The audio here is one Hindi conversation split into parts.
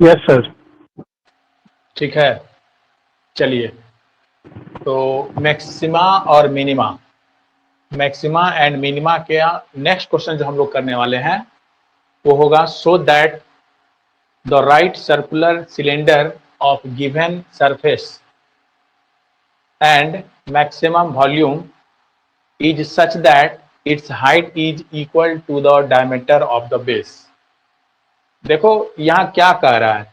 Yes sir. ठीक है, चलिए। तो मैक्सिमा और मिनिमा, मैक्सिमा एंड मिनिमा के नेक्स्ट क्वेश्चन जो हम लोग करने वाले हैं वो होगा सो that the right circular cylinder of given surface and maximum volume is such that its height is equal to the diameter of the base। देखो यहाँ क्या कह रहा है,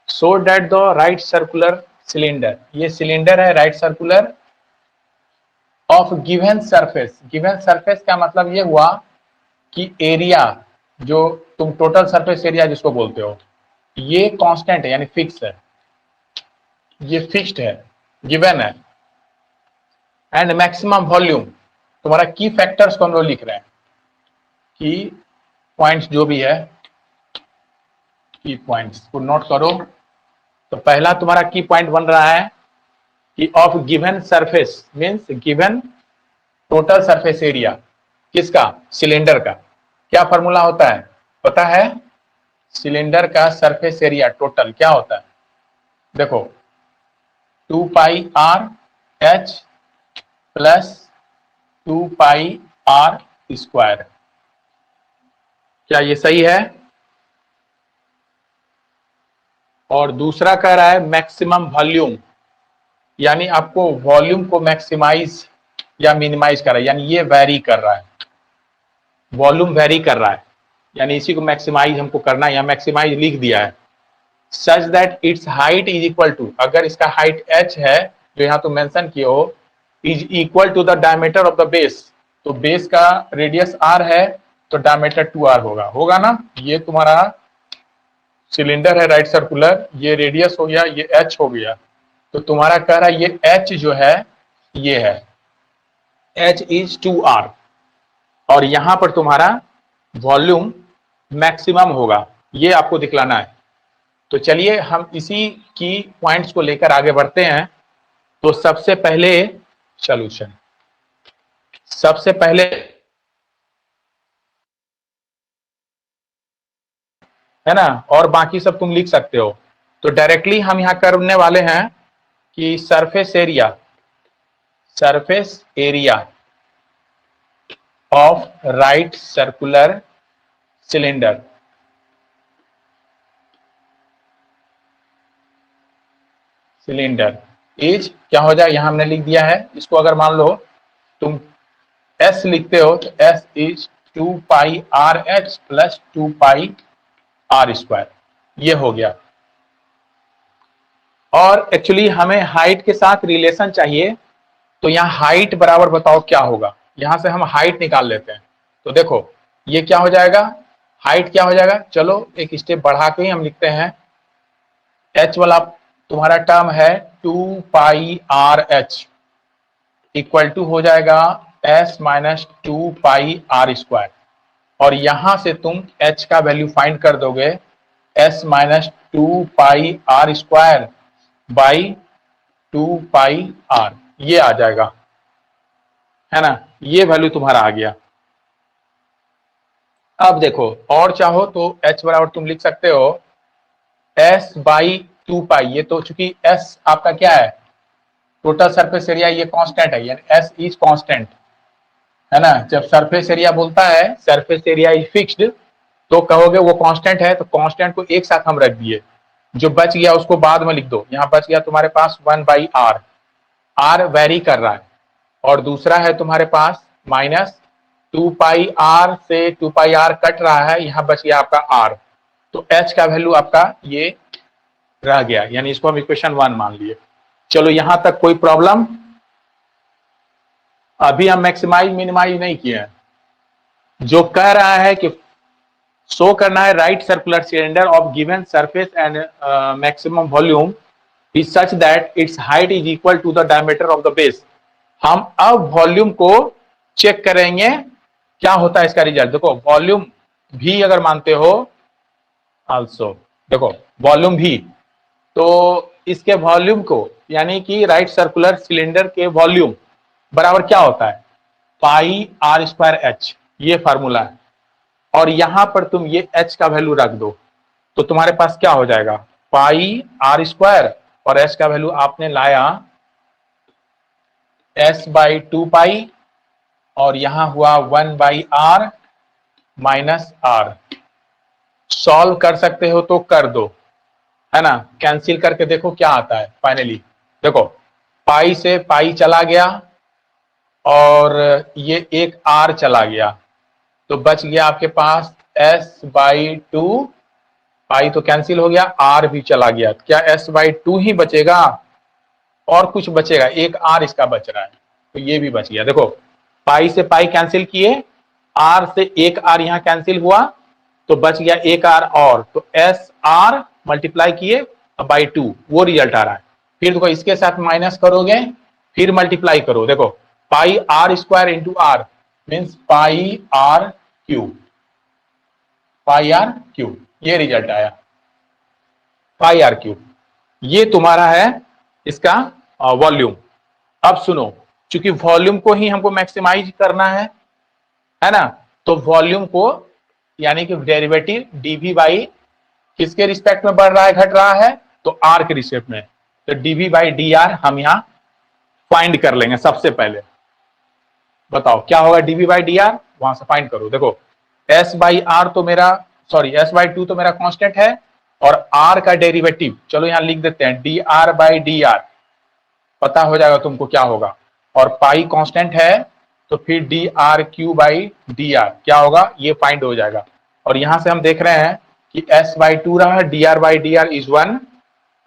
so that the right circular cylinder, ये सिलेंडर है right circular of given surface. Given surface का मतलब ये हुआ कि एरिया, जो तुम टोटल सरफेस एरिया जिसको बोलते हो, ये कांस्टेंट है यानी फिक्स है, ये फिक्स्ड है, गिवन है। एंड मैक्सिमम वॉल्यूम, तुम्हारा की फैक्टर्स को हम लोग लिख रहे हैं, की पॉइंट्स जो भी है, की पॉइंट्स को नोट करो। तो पहला तुम्हारा की पॉइंट बन रहा है कि of given surface means given total surface area, किसका, सिलेंडर का। क्या फॉर्मूला होता है पता है, सिलेंडर का सरफेस एरिया टोटल क्या होता है, देखो 2 pi r h plus 2 pi r square. क्या ये सही है? और दूसरा कह रहा है मैक्सिमम वॉल्यूम, यानी आपको वॉल्यूम को मैक्सिमाइज या मिनिमाइज कर रहा है, यानी ये वेरी कर रहा है, वॉल्यूम वेरी कर रहा है, यानी इसी को मैक्सिमाइज हमको करना है, या मैक्सिमाइज लिख दिया है। Such that its height is equal to, अगर इसका हाइट h है जो यहाँ तुम मेंशन किए हो, is equal to the diameter of the base, तो बेस का रेडियस r है तो डायमीटर 2r होगा, होगा ना। ये तुम्हारा सिलेंडर है राइट सर्कुलर, ये रेडियस हो गया, ये h हो गया, तो तुम्हारा कह रहा है ये h जो है ये है, h इज 2r, और यहां पर तुम्हारा वॉल्यूम मैक्सिमम होगा, ये आपको दिखलाना है। तो चलिए हम इसी की पॉइंट्स को लेकर आगे बढ़ते हैं। तो सबसे पहले सॉल्यूशन, सबसे पहले है ना, और बाकी सब तुम लिख सकते हो। तो डायरेक्टली हम यहां करने वाले हैं कि surface area, surface area of right circular cylinder, cylinder is क्या हो जाए, यहां हमने लिख दिया है इसको। अगर मान लो तुम s लिखते हो तो s is 2 pi r h plus 2 pi r square, ये हो गया। और एक्चुअली हमें हाइट के साथ रिलेशन चाहिए, तो यहाँ हाइट बराबर बताओ क्या होगा, यहां से हम हाइट निकाल लेते हैं। तो देखो ये क्या हो जाएगा, हाइट क्या हो जाएगा, चलो एक स्टेप बढ़ा के ही हम लिखते हैं। h वाला तुम्हारा टर्म है 2 pi r h equal to हो जाएगा s minus 2 pi r square, और यहां से तुम h का वैल्यू फाइंड कर दोगे s minus 2 pi r square by 2 pi r, ये आ जाएगा, है ना, ये वैल्यू तुम्हारा आ गया। अब देखो और चाहो तो h बराबर तुम लिख सकते हो s बाई 2 पाई, ये तो चूंकि s आपका क्या है, टोटल सरफेस एरिया, ये कांस्टेंट है, यानी s इज कांस्टेंट, है ना। जब सरफेस एरिया बोलता है सरफेस एरिया इज फिक्स्ड, तो कहोगे वो कांस्टेंट है, तो कांस्टेंट को एक साथ हम रख दिए, जो बच गया उसको बाद में लिख दो। यहाँ बच गया तुम्हारे पास 1 बाई आर, आर वेरी कर रहा है, और दूसरा है तुम्हारे पास माइनस 2 पाई आर से 2 पाई आर कट रहा है, यहाँ बच गया आपका आर, तो एच का वैल्यू आपका ये रह गया, यानी इसको हम इक्वेशन 1 मान लिए। चलो यहां तक कोई प्रॉब्लम? अभी हम मैक्सिमाइज मिनिमाइज नहीं किए हैं, जो कह रहा है कि शो करना है right circular cylinder of given surface and maximum volume is such that its height is equal to the diameter of the base. हम अब वॉल्यूम को चेक करेंगे क्या होता है इसका रिजल्ट। देखो वॉल्यूम भी अगर मानते हो आल्सो, देखो वॉल्यूम भी, तो इसके वॉल्यूम को यानी कि राइट सर्कुलर सिलेंडर के वॉल्यूम बराबर क्या होता है, पाई आर स्क्वायर एच, ये फार्मूला है। और यहां पर तुम ये h का वैल्यू रख दो, तो तुम्हारे पास क्या हो जाएगा, पाई आर स्क्वायर और एस का वैल्यू आपने लाया एस बाई 2 पाई और यहां हुआ 1/r माइनस आर। सॉल्व कर सकते हो तो कर दो, है ना, कैंसिल करके देखो क्या आता है फाइनली। देखो पाई से पाई चला गया और ये एक आर चला गया, तो बच गया आपके पास s/2। पाई तो कैंसिल हो गया, आर भी चला गया, क्या s/2 ही बचेगा और कुछ बचेगा? एक आर इसका बच रहा है, तो ये भी बच गया। देखो पाई से पाई कैंसिल किए, आर से एक आर यहां कैंसिल हुआ, तो बच गया एक आर और, तो एस आर मल्टीप्लाई किए बाई 2, वो रिजल्ट आ रहा है। फिर देखो इसके साथ माइनस करोगे, फिर मल्टीप्लाई करो, देखो pi r square into r means pi r cube, pi r cube, ये रिजल्ट आया पाई आर क्यूब। ये तुम्हारा है इसका वॉल्यूम। अब सुनो, चूंकि वॉल्यूम को ही हमको मैक्सिमाइज करना है ना, तो वॉल्यूम को यानी कि डेरिवेटिव डीवी बाई किसके रिस्पेक्ट में बढ़ रहा है घट रहा है? तो आर के रिस्पेक्ट में, तो डीवी बाई डी आर हम यहां फाइंड कर लेंगे सबसे पहले। बताओ क्या होगा डीवी बाई डी आर, वहां से फाइंड करो। देखो एस बाई आर तो मेरा s/2 तो मेरा कांस्टेंट है और आर का डेरिवेटिव चलो यहां लिख देते हैं D R by D R, पता हो जाएगा तुमको क्या होगा। और पाई कांस्टेंट है तो फिर D R Q by D R क्या होगा, ये फाइंड हो जाएगा। और यहां से हम देख रहे हैं कि s/2 रहा है, D R by D R is 1,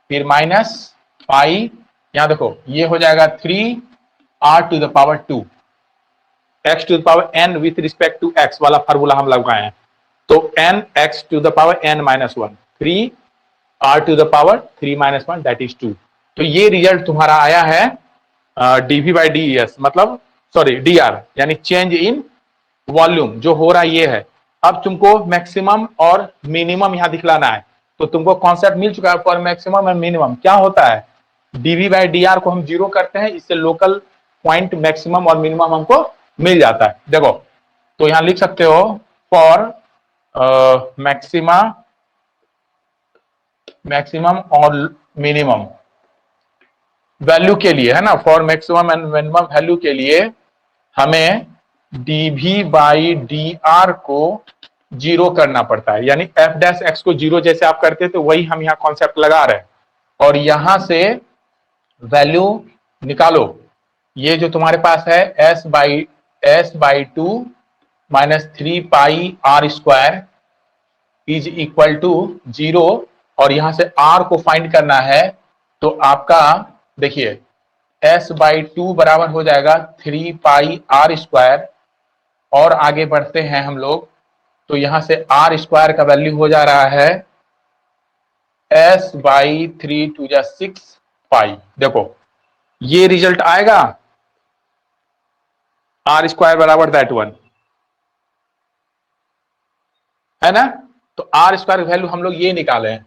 फिर माइनस पाई, यहां देखो ये हो जाएगा 3r⁻², x⁻n with respect to x वाला फार्मूला हम लगाए हैं, तो n x⁻n-1, 3r⁻3-1 that is 2। तो ये रिजल्ट तुम्हारा आया है डीवी बाई डी एस, मतलब डी आर, यानी चेंज इन वॉल्यूम जो हो रहा है ये है। अब तुमको मैक्सिमम और मिनिमम यहां दिखलाना है, तो तुमको कॉन्सेप्ट मिल चुका है फॉर मैक्सिमम एंड मिनिमम। क्या होता है डीवी बाई डी आर को हम 0 करते हैं, इससे लोकल पॉइंट मैक्सिमम और मिनिमम हमको मिल जाता है। देखो तो यहां लिख सकते हो फॉर मैक्सिमम और मिनिमम वैल्यू के लिए, है ना, for maximum and minimum value के लिए हमें डीवी बाई डी आर को 0 करना पड़ता है, यानी f' को 0 जैसे आप करते थे वही हम यहाँ कॉन्सेप्ट लगा रहे हैं। और यहां से वैल्यू निकालो, ये जो तुम्हारे पास है s/2 minus 3πr² is equal to 0, और यहां से r को फाइंड करना है, तो आपका देखिए s/2 बराबर हो जाएगा 3πr², और आगे बढ़ते हैं हम लोग, तो यहां से r² का वैल्यू हो जा रहा है s/3 देखो ये रिजल्ट आएगा r² बराबर दैट 1, है ना। तो r² वैल्यू हम लोग ये निकाले हैं,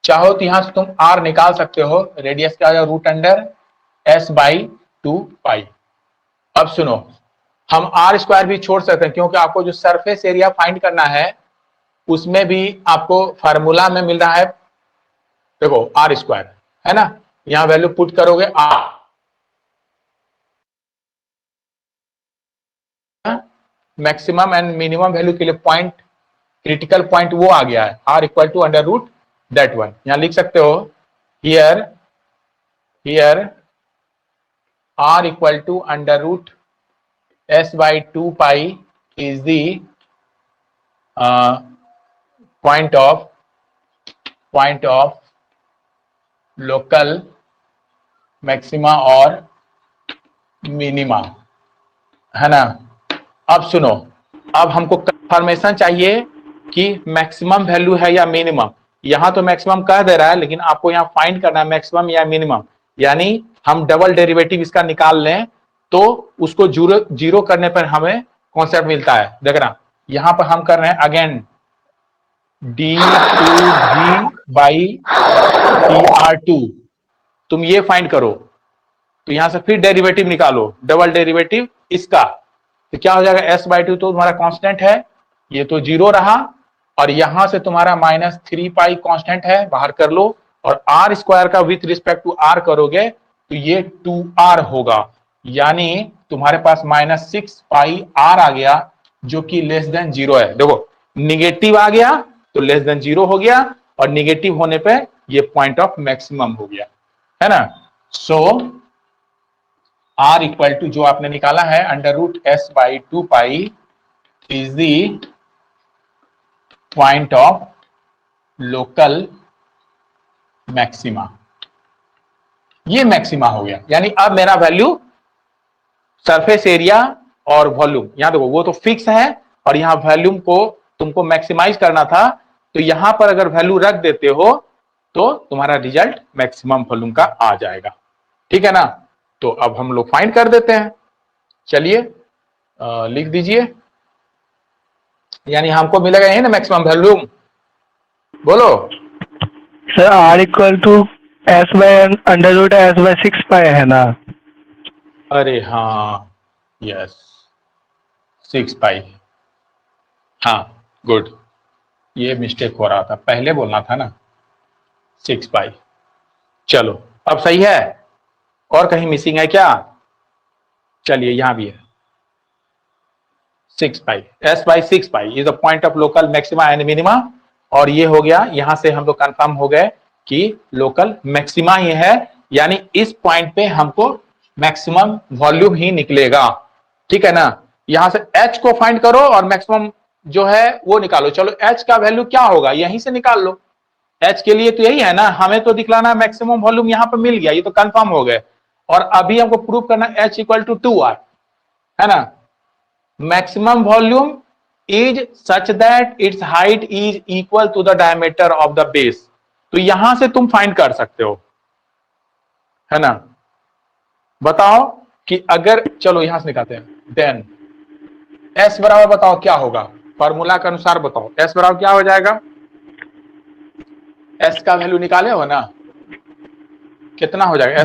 चाहो तो यहां से तुम r निकाल सकते हो, रेडियस क्या हो √s/2π। अब सुनो, हम r² भी छोड़ सकते हैं, क्योंकि आपको जो सरफेस एरिया फाइंड करना है उसमें भी आपको फार्मूला में मिल रहा है, देखो r², है ना, यहां वैल्यू पुट करोगे r, maximum and minimum value के लिए पॉइंट, क्रिटिकल पॉइंट वो आ गया है, r इक्वल टू √1। यहां लिख सकते हो here r equal to √s/2π is the point of local maxima और मिनिमा, है ना। अब सुनो, अब हमको कंफर्मेशन चाहिए कि मैक्सिमम वैल्यू है या मिनिमम। यहां तो मैक्सिमम कह दे रहा है, लेकिन आपको यहां फाइंड करना है मैक्सिमम या मिनिमम, यानी हम डबल डेरिवेटिव इसका निकाल लें तो उसको 0 करने पर हमें कॉन्सेप्ट मिलता है। देखना यहां पर हम कर रहे हैं अगेन d2v/tr2, तुम ये फाइंड करो, तो यहां से फिर डेरिवेटिव निकालो, डबल डेरिवेटिव इसका, तो क्या हो जाएगा s/2 तो तुम्हारा कांस्टेंट है, ये तो 0 रहा, और यहां से तुम्हारा -3π कांस्टेंट है, बाहर कर लो, और आर स्क्वायर का विथ रिस्पेक्ट टू आर करोगे तो ये 2r होगा, यानी तुम्हारे पास -6πr आ गया जो कि लेस देन 0 है। देखो निगेटिव आ गया तो लेस देन 0 हो गया, और निगेटिव होने पे ये पॉइंट ऑफ मैक्सिमम हो गया, है ना। सो r इक्वल टू जो आपने निकाला है √s/2π is the point of local maxima. ये मैक्सिमा हो गया, यानी अब मेरा वैल्यू सरफेस एरिया और वॉल्यूम, यहां देखो वो तो फिक्स है और यहां वॉल्यूम को तुमको मैक्सिमाइज करना था, तो यहां पर अगर वैल्यू रख देते हो तो तुम्हारा रिजल्ट मैक्सिमम वॉल्यूम का आ जाएगा, ठीक है ना। तो अब हम लोग फाइंड कर देते हैं, चलिए लिख दीजिए, यानी हमको मिलेगा यही ना मैक्सिमम वॉल्यूम, बोलो। Sir r equal to s/√s/6π है ना। अरे हाँ, यस 6π, हाँ गुड, ये मिस्टेक हो रहा था, पहले बोलना था ना 6π। चलो अब सही है, और कहीं मिसिंग है क्या? चलिए यहां भी है 6π, s/6π is the point of local maxima and minima, और ये हो गया, यहां से हम लोग कंफर्म हो गए कि लोकल मैक्सिमा ये है, यानी इस पॉइंट पे हमको मैक्सिमम वॉल्यूम ही निकलेगा, ठीक है ना। यहां से h को फाइंड करो और मैक्सिमम जो है वो निकालो। चलो h का वैल्यू क्या होगा यहीं से निकाल लो, h के लिए तो यही है ना, हमें तो दिखलाना मैक्सिमम वॉल्यूम यहां पर मिल गया, ये तो कंफर्म हो गए, और अभी हमको प्रूव करना h इक्वल टू 2r, है ना। Maximum volume is such that its height is equal to the diameter of the base, तो यहां से तुम फाइंड कर सकते हो, है ना। बताओ कि अगर, चलो यहां से निकालते हैं, देन s बराबर बताओ क्या होगा, फॉर्मूला के अनुसार बताओ s बराबर क्या हो जाएगा। s का वैल्यू निकाले हो ना, कितना हो जाएगा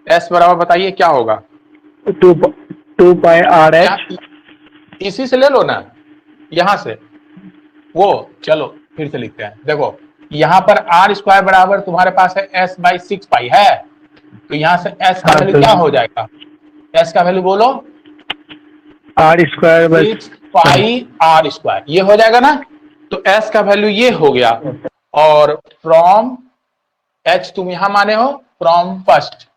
s बराबर बताइए क्या होगा। 2πrh। इसी से ले लो ना, यहां से वो, चलो फिर से लिखते हैं, देखो यहां पर आर स्क्वायर बराबर तुम्हारे पास है s/6π है, तो यहां से s का वैल्यू क्या हो जाएगा, s का वैल्यू बोलो, r²/6 6πr², ये हो जाएगा ना। तो s का वैल्यू ये हो गया, और फ्रॉम h तुम यहां माने हो, फ्रॉम फर्स्ट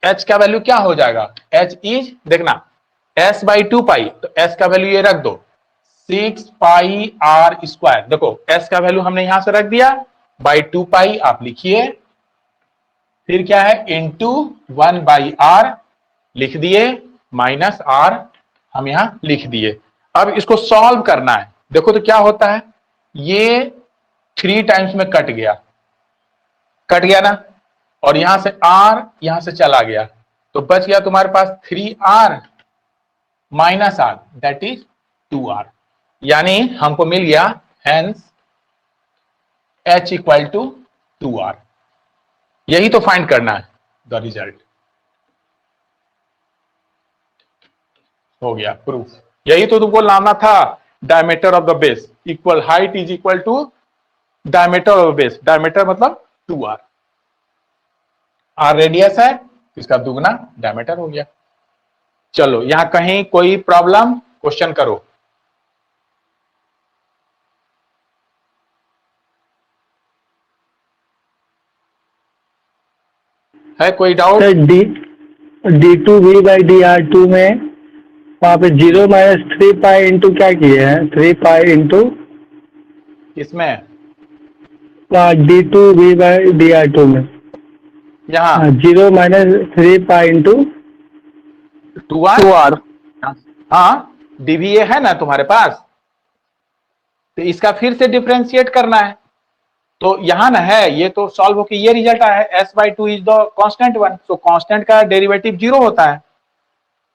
h का वैल्यू क्या हो जाएगा, h इज, देखना s/2π, तो s का वैल्यू ये रख दो 6πr², देखो s का वैल्यू हमने यहां से रख दिया, बाई 2π आप लिखिए, फिर क्या है इंटू 1/r लिख दिए, माइनस r हम यहां लिख दिए। अब इसको सॉल्व करना है, देखो तो क्या होता है, ये 3 टाइम्स में कट गया ना, और यहां से r यहां से चला गया, तो बच गया तुम्हारे पास 3r minus r, that is 2r, यानी हमको मिल गया hence h equal to 2r। यही तो फाइंड करना है, द रिजल्ट हो गया प्रूफ, यही तो तुमको लाना था, diameter of the base equal height is equal to diameter of the base, diameter मतलब 2r, r रेडियस है, इसका दुगना डायमीटर हो गया। चलो यहां कहीं कोई प्रॉब्लम, क्वेश्चन करो, है कोई डाउट। सर d2v/dr2 में वहाँ पे 0-3π इंटू क्या किए हैं, 3π इंटू इसमें d2v/dr2 में यहाँ 0-3π इंटू 2r, हाँ डीवीए है ना तुम्हारे पास, तो इसका फिर से डिफरेंशिएट करना है, तो यहां ना है, ये तो सॉल्व होकर ये रिजल्ट आया है s/2 is the constant one, so constant का डेरिवेटिव 0 होता है,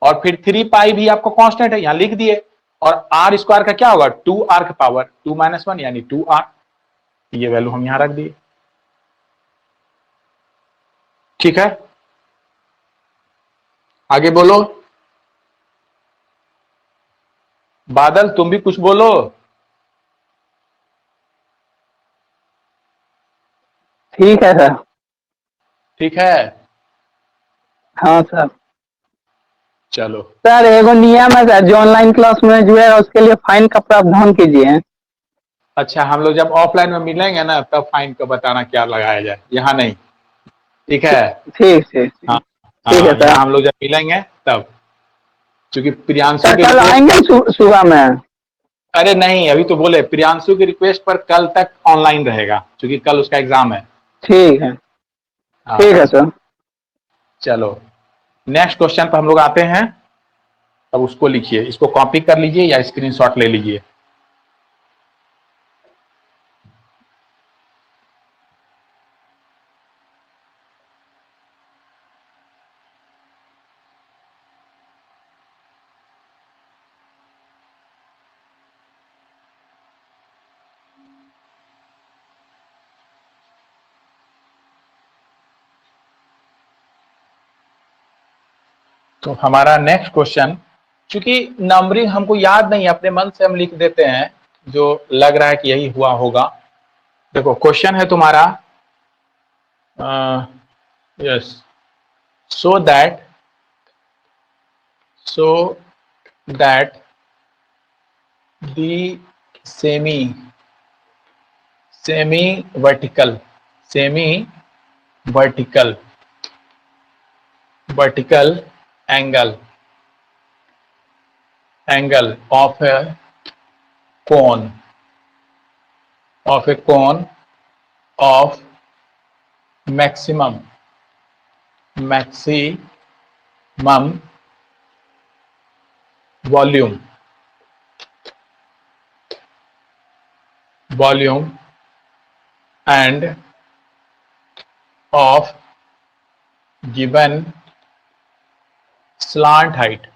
और फिर 3π भी आपको कांस्टेंट है, यहां लिख दिए, और r² का क्या होगा 2r का पावर 2 - 1 यानी 2r, ये वैल्यू हम यहां रख दिए, ठीक है। आगे बोलो, बादल तुम भी कुछ बोलो। ठीक है सर। ठीक है, हाँ सर। चलो। सर एगो नियम है सर, जो ऑनलाइन क्लास में जुड़ेगा उसके लिए फाइन का प्रावधान कीजिए। अच्छा, हम लोग जब ऑफलाइन में मिलेंगे ना तब फाइन का बताना क्या लगाया जाए, यहाँ नहीं। ठीक है। ठीक ठीक हाँ ठीक है हाँ, सर। यहाँ हम लोग जब मिलेंगे तब, क्योंकि प्रियांशु सर की कल रिक्वेस्ट आएंगे पर, सुबह में। अरे नहीं, अभी तो बोले प्रियांशु की रिक्वेस्ट पर कल तक ऑनलाइन रहेगा, क्योंकि कल उसका एग्जाम है। ठीक है। ठीक हाँ, है सर। चलो नेक्स्ट क्वेश्चन पर हम लोग आते हैं। अब उसको लिखिए, इसको कॉपी कर लीजिए या स्क्रीनशॉट ले लीजिए। तो हमारा नेक्स्ट क्वेश्चन, चूंकि नंबरिंग हमको याद नहीं है, अपने मन से हम लिख देते हैं जो लग रहा है कि यही हुआ होगा। देखो क्वेश्चन है तुम्हारा, yes, so that the semi semi vertical semi vertical vertical angle cone of a cone of maximum volume and of given slant height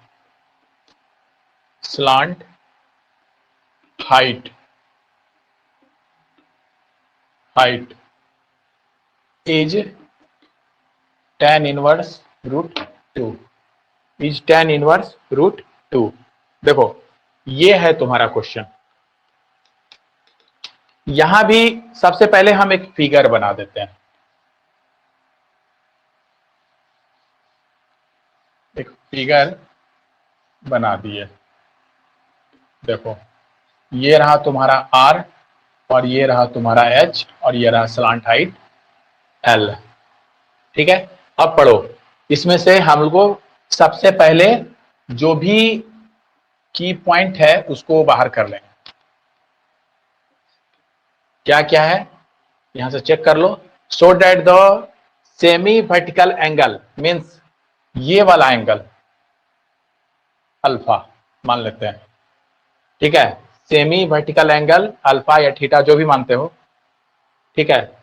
is tan inverse root 2 is tan inverse root 2। देखो ये है तुम्हारा क्वेश्चन। यहां भी सबसे पहले हम एक फिगर बना देते हैं। एक फिगर बना दिए। देखो ये रहा तुम्हारा R और ये रहा तुम्हारा H और ये रहा स्लांट हाइट L। ठीक है, अब पढ़ो। इसमें से हम लोग को सबसे पहले जो भी की पॉइंट है उसको बाहर कर लेंगे। क्या क्या है यहां से चेक कर लो। So that the semi vertical angle means ये वाला एंगल अल्फा मान लेते हैं। ठीक है, सेमी वर्टिकल एंगल अल्फा या थीटा जो भी मानते हो। ठीक है,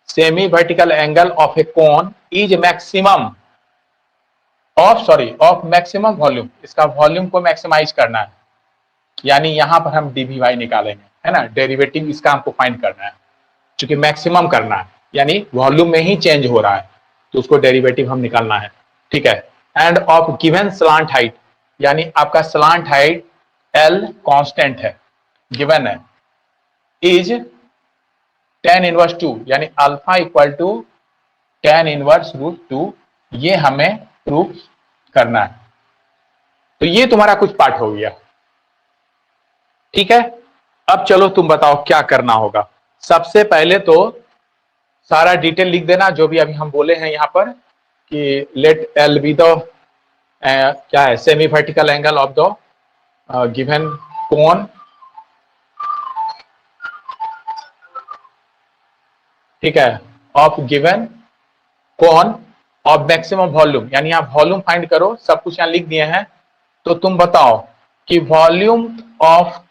semi vertical angle of a cone is maximum of maximum volume. इसका वॉल्यूम को मैक्सिमाइज करना है, यानी यहां पर हम डीवीवाई निकालेंगे, है ना, डेरिवेटिव इसका हमको फाइंड करना है। क्योंकि मैक्सिमम करना है यानी वॉल्यूम में ही चेंज हो रहा है, तो उसको डेरिवेटिव हम निकालना है। ठीक है, and of given slant height, यानी आपका स्लांट हाइट एल कांस्टेंट है, गिवन है, इज tan इनवर्स 2 यानी alpha equal to tan inverse root 2। ये हमें प्रूफ करना है। तो ये तुम्हारा कुछ पार्ट हो गया। ठीक है, अब चलो तुम बताओ क्या करना होगा। सबसे पहले तो सारा डिटेल लिख देना जो भी अभी हम बोले हैं यहां पर, कि लेट एल बी द क्या है, semi vertical angle of the given cone. ठीक है, of given cone of maximum volume, यानी आप वॉल्यूम फाइंड करो। सब कुछ यहां लिख दिए हैं। तो तुम बताओ कि वॉल्यूम ऑफ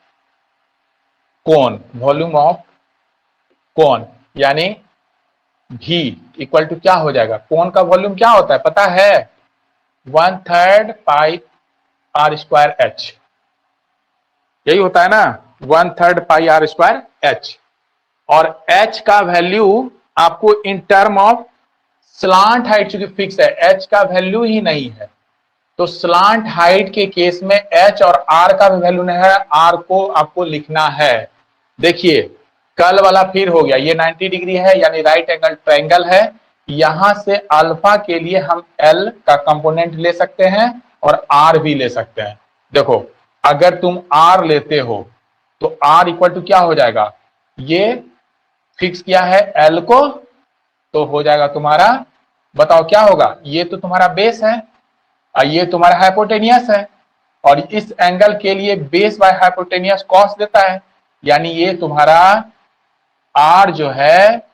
कोन यानी V इक्वल टू क्या हो जाएगा। कोन का वॉल्यूम क्या होता है पता है, 1/3 पाई आर स्क्वायर एच। यही होता है ना, 1/3 पाई आर स्क्वायर एच। और h का वैल्यू आपको in term of slant height, चूंकि फिक्स है, h का वैल्यू ही नहीं है, तो स्लांट हाइट के केस में h और r का भी वैल्यू नहीं है, r को आपको लिखना है। देखिए कल वाला फिर हो गया, ये 90 डिग्री है यानी राइट एंगल ट्रायंगल है। यहां से अल्फा के लिए हम एल का कंपोनेंट ले सकते हैं और आर भी ले सकते हैं। देखो अगर तुम आर लेते हो तो आर इक्वल टू क्या हो जाएगा, ये फिक्स किया है एल को, तो हो जाएगा तुम्हारा, बताओ क्या होगा, ये तो तुम्हारा बेस है और ये तुम्हारा हाइपोटेनियस है, और इस एंगल के लिए बेस बाय हाइपोटेनियस कॉस देता है, यानी ये तुम्हारा आर जो है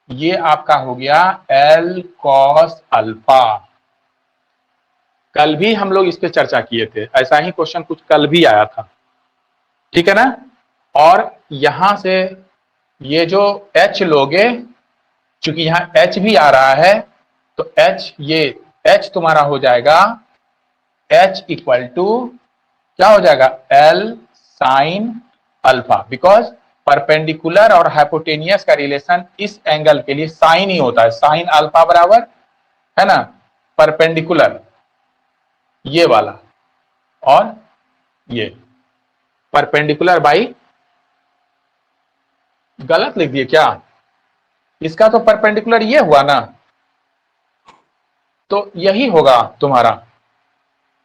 ये आपका हो गया एल कॉस अल्फा। कल भी हम लोग इस पे चर्चा किए थे, ऐसा ही क्वेश्चन कुछ कल भी आया था, ठीक है ना। और यहां से ये जो एच लोगे, चूंकि यहां एच भी आ रहा है, तो एच, ये एच तुम्हारा हो जाएगा एच इक्वल टू क्या हो जाएगा, L sine alpha, because perpendicular और हाइपोटेनियस का रिलेशन इस एंगल के लिए साइन ही होता है, साइन अल्फा बराबर है ना परपेंडिकुलर ये वाला, और ये परपेंडिकुलर बाई, गलत लिख दिए क्या, इसका तो परपेंडिकुलर ये हुआ ना, तो यही होगा तुम्हारा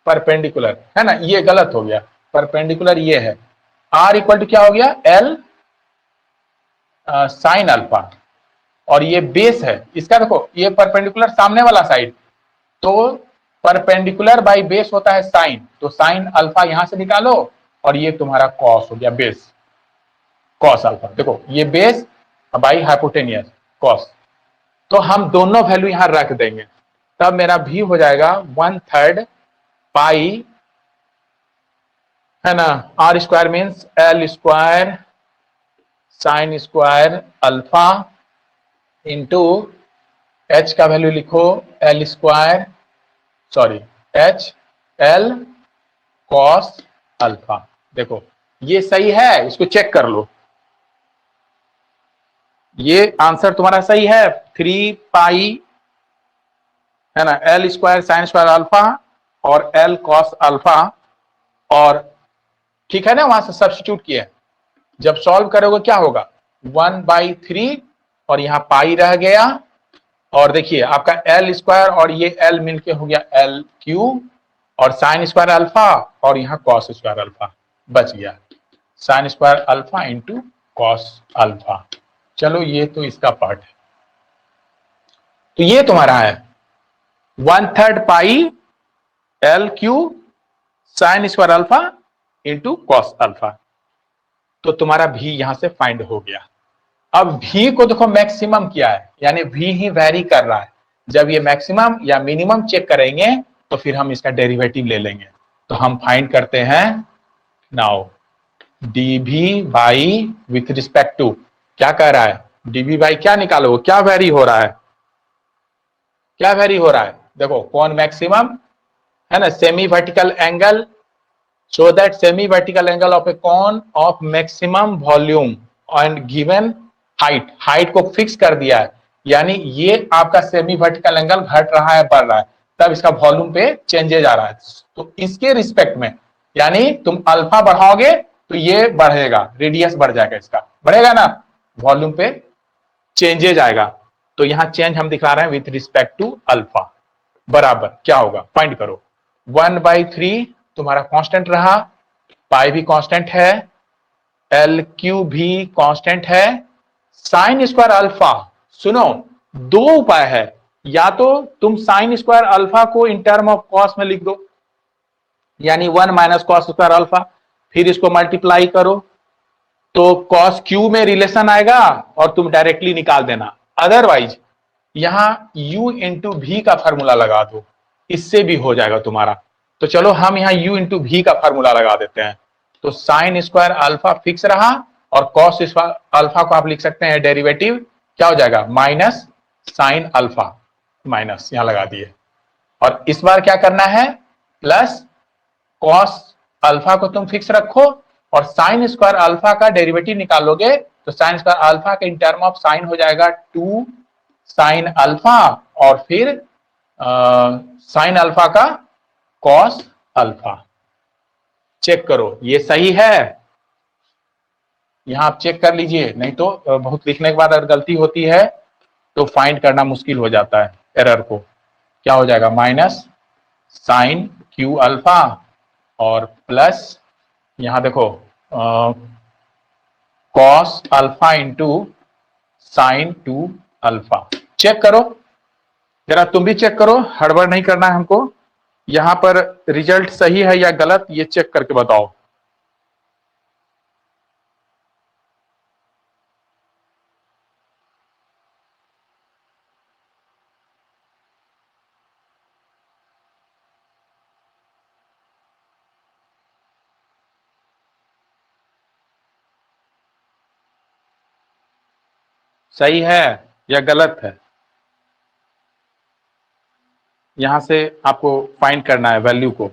परपेंडिकुलर, है ना, ये गलत हो गया, परपेंडिकुलर ये है, आर इक्वल टू क्या हो गया एल साइन अल्फा, और ये बेस है इसका, देखो ये परपेंडिकुलर सामने वाला साइड, तो परपेंडिकुलर बाई बेस होता है साइन, तो साइन अल्फा यहां से निकालो और ये तुम्हारा कॉस हो गया बेस, कॉस अल्फा, देखो ये बेस बाई हाइपोटेनियस कॉस, तो हम दोनों वैल्यू यहां रख देंगे, तब मेरा भी हो जाएगा 1/3 पाई, है ना, r square means l square sine square alpha into h का वैल्यू लिखो l square, sorry h l cos alpha. देखो ये सही है, इसको चेक कर लो, ये आंसर तुम्हारा सही है, 3 पाई है ना L square sine square alpha और एल कॉस अल्फा, और ठीक है ना, वहां से सब्स्टिट्यूट किए, जब सॉल्व करोगे क्या होगा 1/3 और यहां पाई रह गया, और देखिए आपका एल स्क्वायर और ये एल मिलके हो गया एल क्यूब, और साइन स्क्वायर अल्फा और यहां कॉस स्क्वायर अल्फा बच गया, sign square alpha into cos alpha. चलो ये तो इसका पार्ट है, तो ये तुम्हारा है 1/3 pi L cube sign square alpha into cos alpha, तो तुम्हारा भी यहां से फाइंड हो गया। अब भी को देखो मैक्सिमम क्या है, यानी भी ही वेरी कर रहा है, जब ये मैक्सिमम या मिनिमम चेक करेंगे तो फिर हम इसका डेरिवेटिव ले लेंगे, तो हम फाइंड करते हैं now dv by with respect to, क्या कह रहा है डीवी बाई क्या निकालो, क्या वेरी हो रहा है, क्या वेरी हो रहा है, देखो कौन मैक्सिमम है ना, semi vertical angle, so that semi vertical angle of a cone of maximum volume and given height, height को फिक्स कर दिया है, यानी ये आपका सेमी वर्टिकल एंगल घट रहा है बढ़ रहा है, तब इसका वॉल्यूम पे चेंजेज आ रहा है, तो इसके रिस्पेक्ट में यानी तुम अल्फा बढ़ाओगे तो ये बढ़ेगा, रेडियस बढ़ जाएगा, इसका बढ़ेगा ना, वॉल्यूम पे चेंजेज आएगा, तो यहां चेंज हम दिखा रहे हैं विथ रिस्पेक्ट टू अल्फा, बराबर क्या होगा फाइंड करो, 1/3 तुम्हारा कांस्टेंट रहा, पाई भी कांस्टेंट है, एल क्यू भी कांस्टेंट है, साइन स्क्वायर अल्फा, सुनो दो उपाय है, या तो तुम साइन स्क्वायर अल्फा को इन टर्म ऑफ कॉस में लिख दो, यानी 1 माइनस कॉस स्क्वायर अल्फा, फिर इसको मल्टीप्लाई करो तो कॉस क्यू में रिलेशन आएगा और तुम डायरेक्टली निकाल देना, अदरवाइज यहां u इंटू भी का फॉर्मूला लगा दो, इससे भी हो जाएगा तुम्हारा, तो चलो हम यहां u इंटू भी का फॉर्मूला लगा देते हैं, तो साइन स्क्वायर अल्फा फिक्स रहा और कॉस अल्फा को आप लिख सकते हैं डेरिवेटिव, क्या हो जाएगा माइनस साइन अल्फा, माइनस यहां लगा दिए, और इस बार क्या करना है प्लस कॉस अल्फा को तुम फिक्स रखो और साइन स्क्वायर अल्फा का डेरिवेटिव निकालोगे, तो साइन स्क्वायर अल्फा के इन टर्म ऑफ साइन हो जाएगा 2 साइन अल्फा और फिर साइन अल्फा का कॉस अल्फा, चेक करो ये सही है, यहाँ आप चेक कर लीजिए, नहीं तो बहुत लिखने के बाद अगर गलती होती है तो फाइंड करना मुश्किल हो जाता है एरर को। क्या हो जाएगा, माइनस साइन क्यू अल्फा और प्लस यहाँ देखो cos alpha into sine 2 alpha. Check करो जरा, तुम भी चेक करो, हड़बड़ नहीं करना है हमको। यहां पर रिजल्ट सही है या गलत ये चेक करके बताओ। सही है या गलत है, यहां से आपको फाइंड करना है वैल्यू को।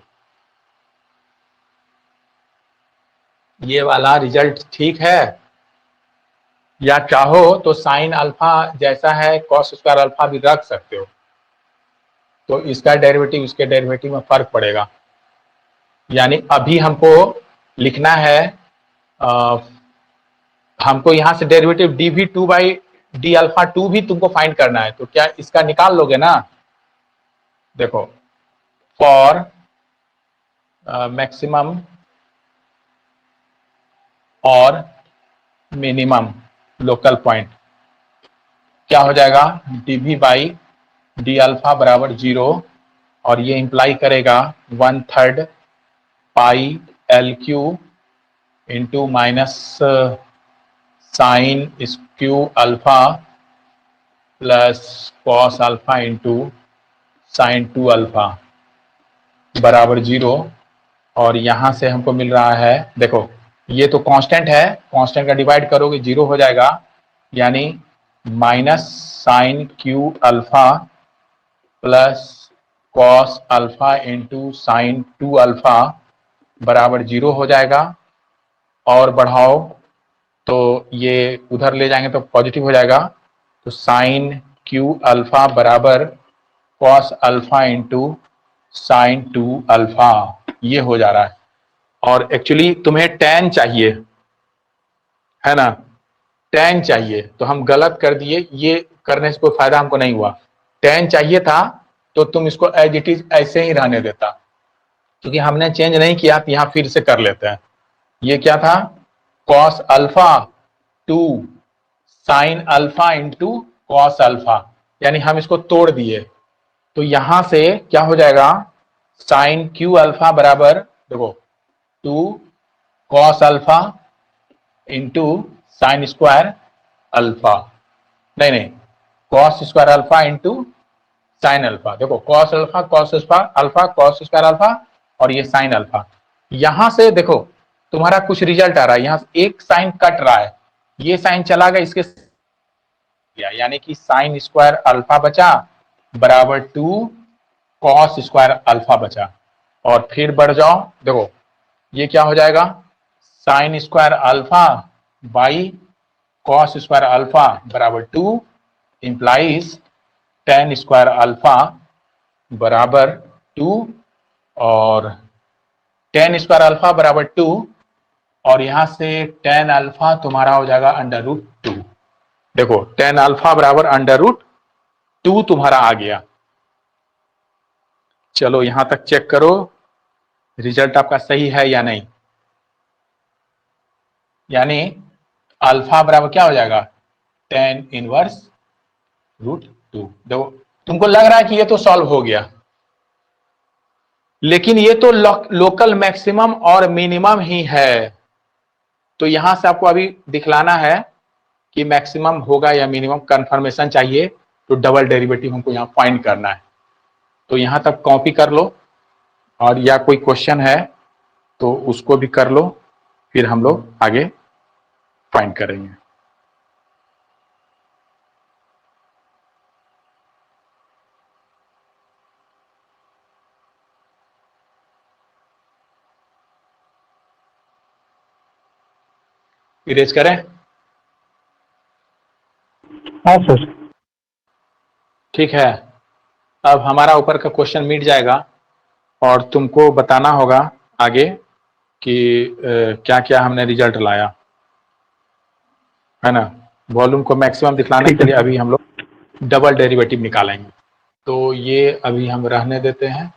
ये वाला रिजल्ट ठीक है, या चाहो तो साइन अल्फा जैसा है कॉस स्क्वायर अल्फा भी रख सकते हो, तो इसका डेरिवेटिव इसके डेरिवेटिव में फर्क पड़ेगा। यानी अभी हमको लिखना है हमको यहां से डेरिवेटिव डी भी 2 बाई डी अल्फा 2 भी तुमको फाइंड करना है, तो क्या इसका निकाल लोगे ना। देखो फॉर मैक्सिमम और मिनिमम लोकल पॉइंट क्या हो जाएगा, डीवी बाई डी अल्फा बराबर 0, और ये इंप्लाई करेगा 1/3 pi l cube into minus sine स्क्यू alpha plus cos alpha into sine 2 alpha बराबर 0। और यहां से हमको मिल रहा है, देखो ये तो कांस्टेंट है, कांस्टेंट का डिवाइड करोगे 0 हो जाएगा, यानी minus sine cube alpha plus cos alpha into sine 2 alpha बराबर 0 हो जाएगा। और बढ़ाओ तो ये उधर ले जाएंगे तो पॉजिटिव हो जाएगा, तो साइन क्यू अल्फा बराबर cos alpha into sine 2 alpha, ये हो जा रहा है। और एक्चुअली तुम्हें tan चाहिए है ना, tan चाहिए, तो हम गलत कर दिए, ये करने से कोई फायदा हमको नहीं हुआ। tan चाहिए था तो तुम इसको एज इट इज ऐसे ही रहने देता, क्योंकि हमने चेंज नहीं किया, तो यहां फिर से कर लेते हैं। ये क्या था, cos alpha 2 sine alpha into cos alpha, यानी हम इसको तोड़ दिए, तो यहां से क्या हो जाएगा, साइन क्यू अल्फा बराबर देखो 2 cos alpha into sine square alpha, नहीं cos square alpha into sine alpha. देखो cos alpha cos alpha cos square alpha और ये साइन अल्फा। यहां से देखो तुम्हारा कुछ रिजल्ट आ रहा है, यहां से एक साइन कट रहा है, ये साइन चला गया इसके, यानी कि साइन स्क्वायर अल्फा बचा बराबर 2 कॉस स्क्वायर अल्फा बचा। और फिर बढ़ जाओ, देखो ये क्या हो जाएगा, sign square alpha by cos square alpha बराबर 2 इंप्लाइज tan स्क्वायर अल्फा बराबर 2, और tan स्क्वायर अल्फा बराबर 2, और यहां से tan अल्फा तुम्हारा हो जाएगा √2। देखो tan अल्फा बराबर √2 तुम्हारा आ गया। चलो यहां तक चेक करो रिजल्ट आपका सही है या नहीं। यानी अल्फा बराबर क्या हो जाएगा, tan इनवर्स √2। देखो तुमको लग रहा है कि ये तो सॉल्व हो गया, लेकिन ये तो लोकल मैक्सिमम और मिनिमम ही है, तो यहां से आपको अभी दिखलाना है कि मैक्सिमम होगा या मिनिमम, कंफर्मेशन चाहिए, तो डबल डेरिवेटिव हमको यहां फाइंड करना है। तो यहां तक कॉपी कर लो, और या कोई क्वेश्चन है तो उसको भी कर लो, फिर हम लोग आगे फाइंड करेंगे। इरेज करें, हाँ सर। ठीक है। अब हमारा ऊपर का क्वेश्चन मिट जाएगा, और तुमको बताना होगा आगे कि क्या क्या हमने रिजल्ट लाया। है ना। वॉल्यूम को मैक्सिमम दिखलाने ठीक के लिए है। अभी हम लोग डबल डेरिवेटिव निकालेंगे। तो ये अभी हम रहने देते हैं,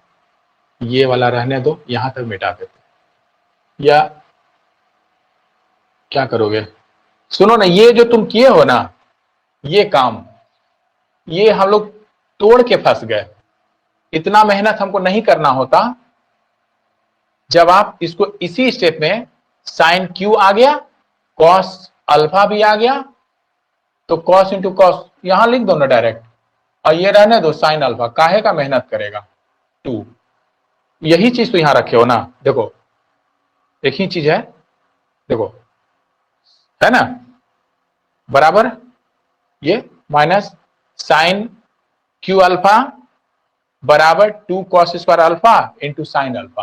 ये वाला रहने दो, यहां तक मिटा देते हैं। या क्या करोगे, सुनो ना, ये जो तुम किए हो ना, ये काम, ये हम लोग तोड़ के फंस गए। इतना मेहनत हमको नहीं करना होता। जब आप इसको इसी स्टेप में साइन क्यू आ गया, कॉस अल्फा भी आ गया, तो कॉस इंटू कॉस यहां लिख दो ना डायरेक्ट, और ये रहने दो साइन अल्फा, काहे का मेहनत करेगा 2। यही चीज तो यहां रखे हो ना, देखो एक ही चीज है, देखो, है ना, बराबर। ये माइनस साइन क्यू अल्फा बराबर 2 cos square alpha into sine alpha.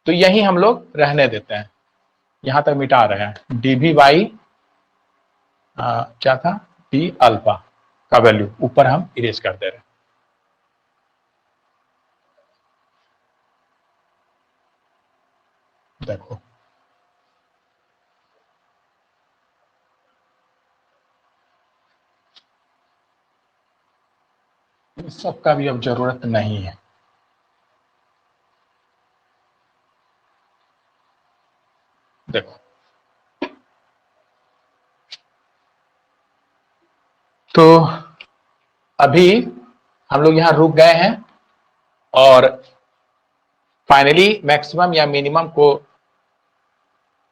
तो यही हम लोग रहने देते हैं, यहां तक मिटा रहे हैं। डीवी बाई क्या था, डी अल्फा का वैल्यू ऊपर हम इरेज कर दे रहे हैं। देखो इस सबका भी अब जरूरत नहीं है। देखो तो अभी हम लोग यहां रुक गए हैं, और फाइनली मैक्सिमम या मिनिमम को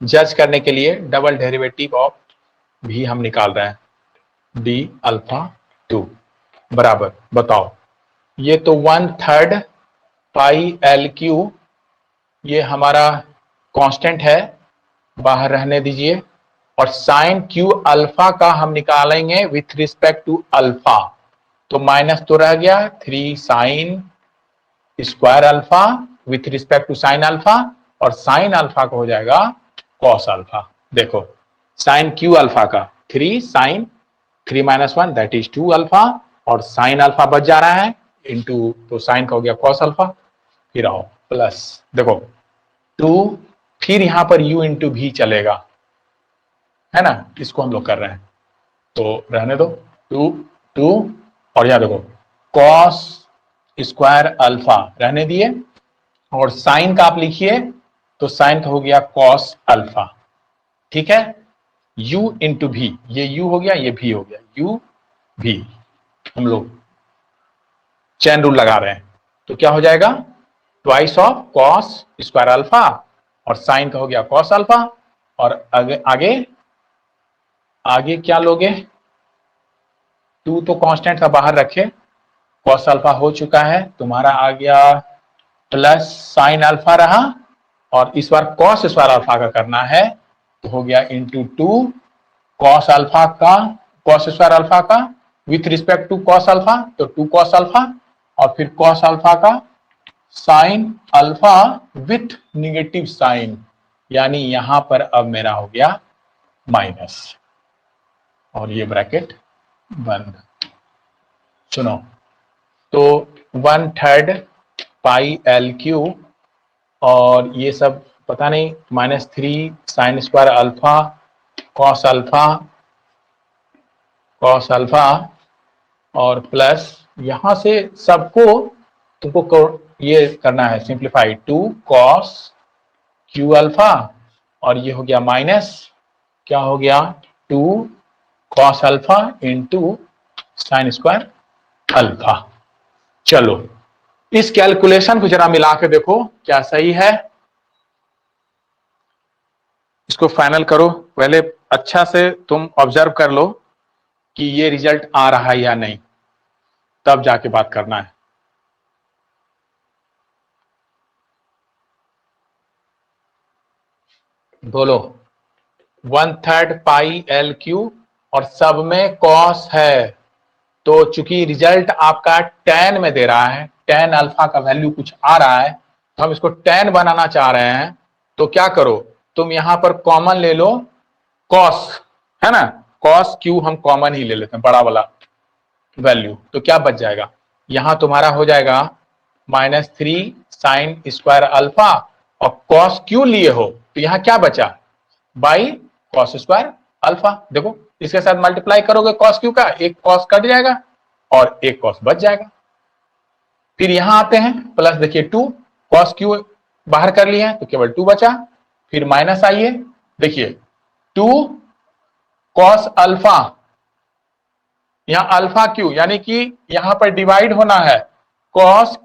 जज करने के लिए डबल डेरिवेटिव ऑफ भी हम निकाल रहे हैं। डी अल्फा 2 बराबर, बताओ, ये तो 1/3 पाई एल क्यू, ये हमारा कांस्टेंट है, बाहर रहने दीजिए। और साइन क्यू अल्फा का हम निकालेंगे विथ रिस्पेक्ट टू अल्फा, तो माइनस तो रह गया 3 sine square alpha with respect to sine alpha, और साइन अल्फा का हो जाएगा कॉस अल्फा। देखो साइन क्यू अल्फा का 3 साइन 3 - 1 दैट इज 2 अल्फा, और साइन अल्फा बच जा रहा है इंटू, तो साइन का हो गया कॉस अल्फा। फिर आओ प्लस, देखो 2, फिर यहां पर u इंटू भी चलेगा, है ना, इसको हम लोग कर रहे हैं, तो रहने दो 2 और यहां देखो कॉस स्क्वायर अल्फा रहने दिए, और साइन का आप लिखिए, तो साइन का हो गया कॉस अल्फा। ठीक है, u इंटू भी, ये u हो गया, ये भी हो गया, u भी, हम लोग चैन रूल लगा रहे हैं, तो क्या हो जाएगा, twice of cos square alpha, और साइन का हो गया कॉस अल्फा, और आगे आगे आगे क्या लोगे, 2 तो कांस्टेंट था, बाहर रखे, कॉस अल्फा हो चुका है तुम्हारा, आ गया प्लस साइन अल्फा रहा, और इस बार कॉस स्क्वायर अल्फा का करना है, तो हो गया इंटू 2 कॉस अल्फा का, कॉस स्क्वायर अल्फा का with respect to cos alpha, तो 2 कॉस अल्फा, और फिर कॉस अल्फा का sine alpha with negative sine, यानी यहां पर अब मेरा हो गया माइनस, और ये ब्रैकेट बंद। सुनो, तो 1/3 पाई एल क्यू, और ये सब पता नहीं, -3 sine square alpha cos alpha और प्लस यहां से सबको तुमको ये करना है सिंप्लीफाई, 2 कॉस क्यू अल्फा, और ये हो गया माइनस, क्या हो गया 2 cos alpha into sine square alpha. चलो इस कैलकुलेशन को जरा मिला के देखो क्या सही है, इसको फाइनल करो। पहले अच्छा से तुम ऑब्जर्व कर लो कि ये रिजल्ट आ रहा है या नहीं, तब जाके बात करना है। बोलो, 1/3 पाई एल क्यू, और सब में कॉस है, तो चूंकि रिजल्ट आपका tan में दे रहा है, tan अल्फा का वैल्यू कुछ आ रहा है, तो हम इसको tan बनाना चाह रहे हैं, तो क्या करो, तुम यहां पर कॉमन ले लो cos, है ना, cos क्यू हम कॉमन ही ले लेते हैं, बड़ा वाला वैल्यू, तो क्या बच जाएगा, यहां तुम्हारा हो जाएगा -3 साइन स्क्वायर अल्फा, और cos क्यू लिए हो तो यहां क्या बचा, बाई कॉस स्क्वायर अल्फा। देखो इसके साथ मल्टीप्लाई करोगे कॉस क्यू का, एक कॉस कट जाएगा और एक कॉस बच जाएगा। फिर यहां आते हैं प्लस, देखिए 2 कॉस क्यू बाहर कर लिए हैं तो केवल 2 बचा। फिर माइनस आइए, देखिए 2 कॉस अल्फा, यहां अल्फा क्यू यानी कि यहां पर डिवाइड होना है कॉस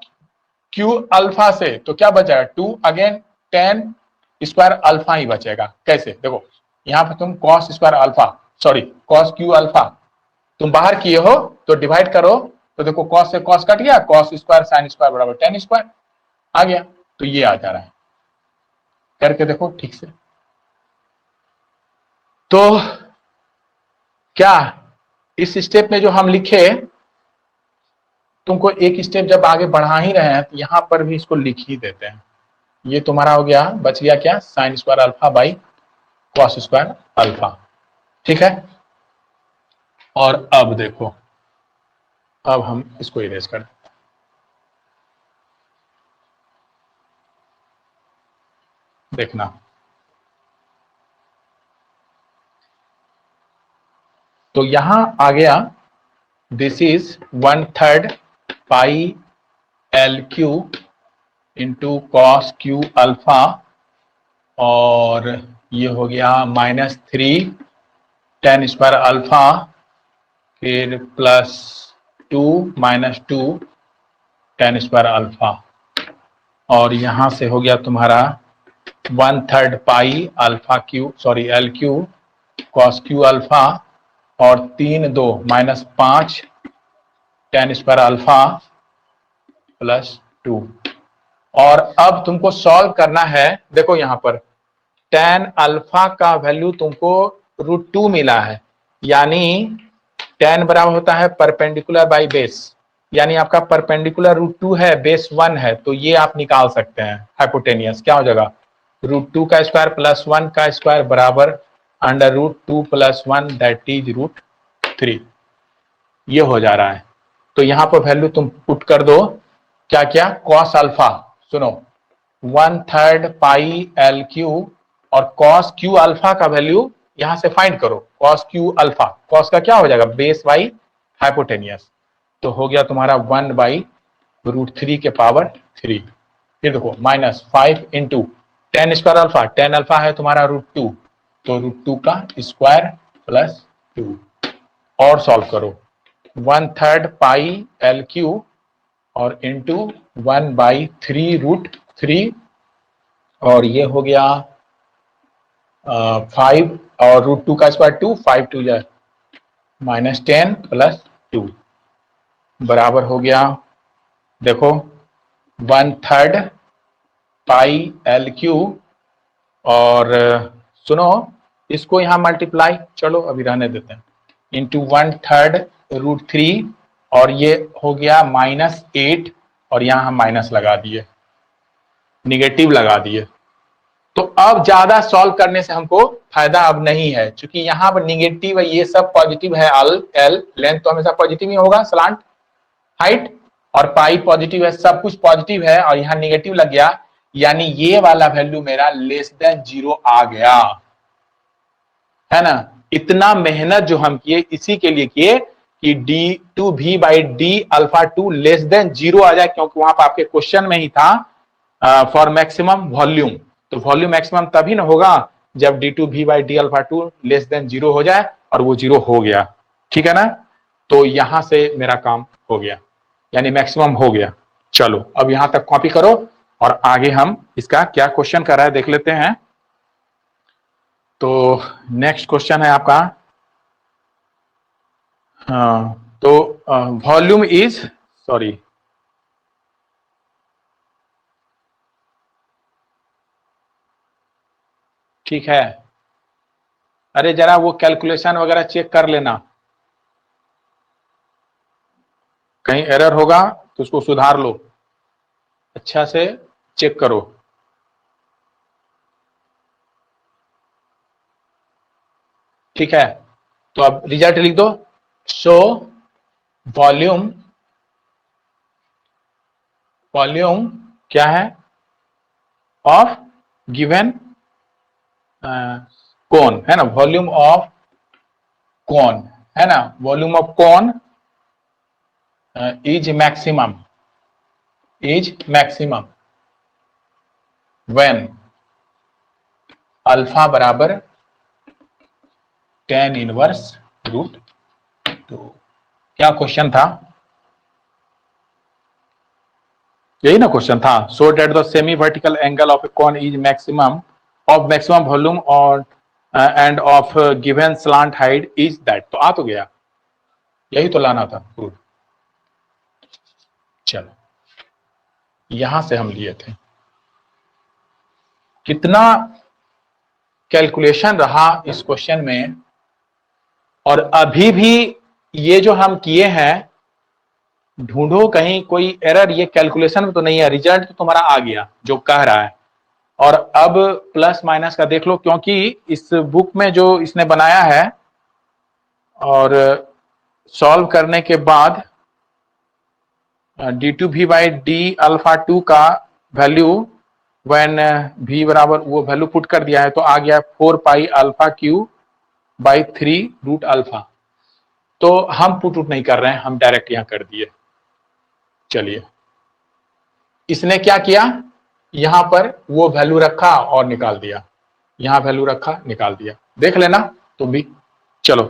क्यू अल्फा से, तो क्या बचेगा 2 अगेन टेन स्क्वायर अल्फा ही बचेगा। कैसे, देखो यहां पर तुम cos square alpha, sorry cos Q alpha तुम बाहर किए हो तो डिवाइड करो, तो देखो कॉस से कॉस कट गया, कॉस स्क्वायर साइन स्क्वायर बराबर टेन स्क्वायर आ गया, तो ये आ जा रहा है। करके देखो ठीक से। तो क्या इस स्टेप में जो हम लिखे, तुमको एक स्टेप जब आगे बढ़ा ही रहे हैं तो यहां पर भी इसको लिख ही देते हैं। ये तुम्हारा हो गया, बच गया क्या, sign square alpha by cos square alpha. ठीक है, और अब देखो, अब हम इसको इरेज कर दें। देखना, तो यहां आ गया this is 1/3 pi l cube into cos Q alpha, और ये हो गया -3 टेन स्क्वायर अल्फा, फिर +2 -2 टेन स्क्वायर अल्फा, और यहां से हो गया तुम्हारा 1/3 पाई alpha Q, sorry L Q cos Q alpha, और 3 2 -5 टेन स्क्वायर अल्फा +2। और अब तुमको सॉल्व करना है, देखो यहां पर टेन अल्फा का वैल्यू तुमको √2 मिला है, यानी टेन बराबर होता है परपेंडिकुलर बाई बेस, यानी आपका परपेंडिकुलर √2 है, बेस 1 है, तो ये आप निकाल सकते हैं हाइपोटेनियस। क्या हो जाएगा, √2 का स्क्वायर प्लस 1 का स्क्वायर बराबर √2 + 1 दैट इज √3। ये हो जा रहा है, तो यहां पर वैल्यू तुम पुट कर दो, क्या क्या, कॉस अल्फा, सुनो 1/3 पाई एल क्यू, और कॉस क्यू अल्फा का वैल्यू यहां से फाइंड करो, कॉस क्यू अल्फा, कॉस का क्या हो जाएगा, बेस बाई हाइपोटेनियस, तो हो गया तुम्हारा 1/√3 के पावर 3। फिर देखो -5 into ten square alpha, tan alpha है तुम्हारा √2, तो √2 का स्क्वायर +2, और सॉल्व करो 1/3 पाई एल क्यू और इंटू 1/3√3, और ये हो गया 5, और √2 का स्क्वायर 2, 5 2 जा -10 +2 बराबर हो गया, देखो 1/3 पाई एल क्यू, और सुनो इसको यहां मल्टीप्लाई, चलो अभी रहने देते हैं, इंटू 1/3 √3, और ये हो गया -8, और यहां हम माइनस लगा दिए, निगेटिव लगा दिए। तो अब ज्यादा सॉल्व करने से हमको फायदा अब नहीं है, क्योंकि यहां पर निगेटिव है, ये सब पॉजिटिव है, एल लेंथ तो हमेशा पॉजिटिव ही होगा, स्लांट हाइट, और पाई पॉजिटिव है, सब कुछ पॉजिटिव है, और यहां निगेटिव लग गया, यानी ये वाला वैल्यू मेरा <0 आ गया, है ना। इतना मेहनत जो हम किए इसी के लिए किए कि d2v/d α2 <0 आ जाए, क्योंकि वहां पर आपके क्वेश्चन में ही था फॉर मैक्सिमम वॉल्यूम, तो वॉल्यूम मैक्सिमम तभी ना होगा जब d2v/d α2 <0 हो जाए, और वो 0 हो गया, ठीक है ना। तो यहां से मेरा काम हो गया, यानी मैक्सिमम हो गया। चलो अब यहां तक कॉपी करो, और आगे हम इसका क्या क्वेश्चन कर रहा है देख लेते हैं। तो नेक्स्ट क्वेश्चन है आपका, हाँ, तो वॉल्यूम इज, सॉरी ठीक है, अरे जरा वो कैलकुलेशन वगैरह चेक कर लेना, कहीं एरर होगा तो उसको सुधार लो, अच्छा से चेक करो। ठीक है, तो अब रिजल्ट लिख दो, शो वॉल्यूम, वॉल्यूम क्या है ऑफ गिवन कोन, है ना, वॉल्यूम ऑफ कौन, है ना, volume of cone is maximum when alpha बराबर tan इनवर्स रूट 2। क्या क्वेश्चन था? यही ना क्वेश्चन था। So that the semi vertical angle of a cone is maximum volume और and of given slant height is that. तो आ तो गया, यही तो लाना था प्रूफ। चलो यहां से हम लिए थे। कितना कैलकुलेशन रहा इस क्वेश्चन में, और अभी भी ये जो हम किए हैं, ढूंढो कहीं कोई एरर ये कैलकुलेशन में तो नहीं है। रिजल्ट तो तुम्हारा आ गया जो कह रहा है, और अब प्लस माइनस का देख लो, क्योंकि इस बुक में जो इसने बनाया है और सॉल्व करने के बाद d2v बाई डी अल्फा 2 का वैल्यू व्हेन v बराबर वो वैल्यू पुट कर दिया है, तो आ गया 4 pi alpha cube by 3 root alpha. तो हम पुट उट नहीं कर रहे हैं, हम डायरेक्ट यहां कर दिए। चलिए, इसने क्या किया, यहां पर वो वैल्यू रखा और निकाल दिया, यहां वैल्यू रखा निकाल दिया। देख लेना तुम भी। चलो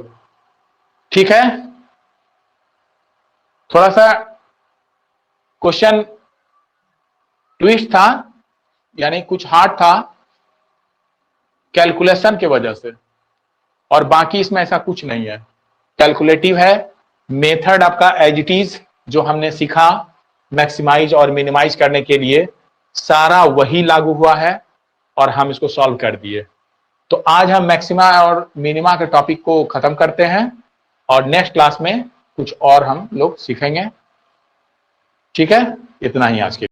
ठीक है, थोड़ा सा क्वेश्चन ट्विस्ट था, यानी कुछ हार्ड था कैलकुलेशन के वजह से, और बाकी इसमें ऐसा कुछ नहीं है। कैलकुलेटिव है, मेथड आपका एज इट इज जो हमने सीखा मैक्सिमाइज और मिनिमाइज करने के लिए, सारा वही लागू हुआ है और हम इसको सॉल्व कर दिए। तो आज हम मैक्सिमा और मिनिमा के टॉपिक को खत्म करते हैं, और नेक्स्ट क्लास में कुछ और हम लोग सीखेंगे। ठीक है, इतना ही आज के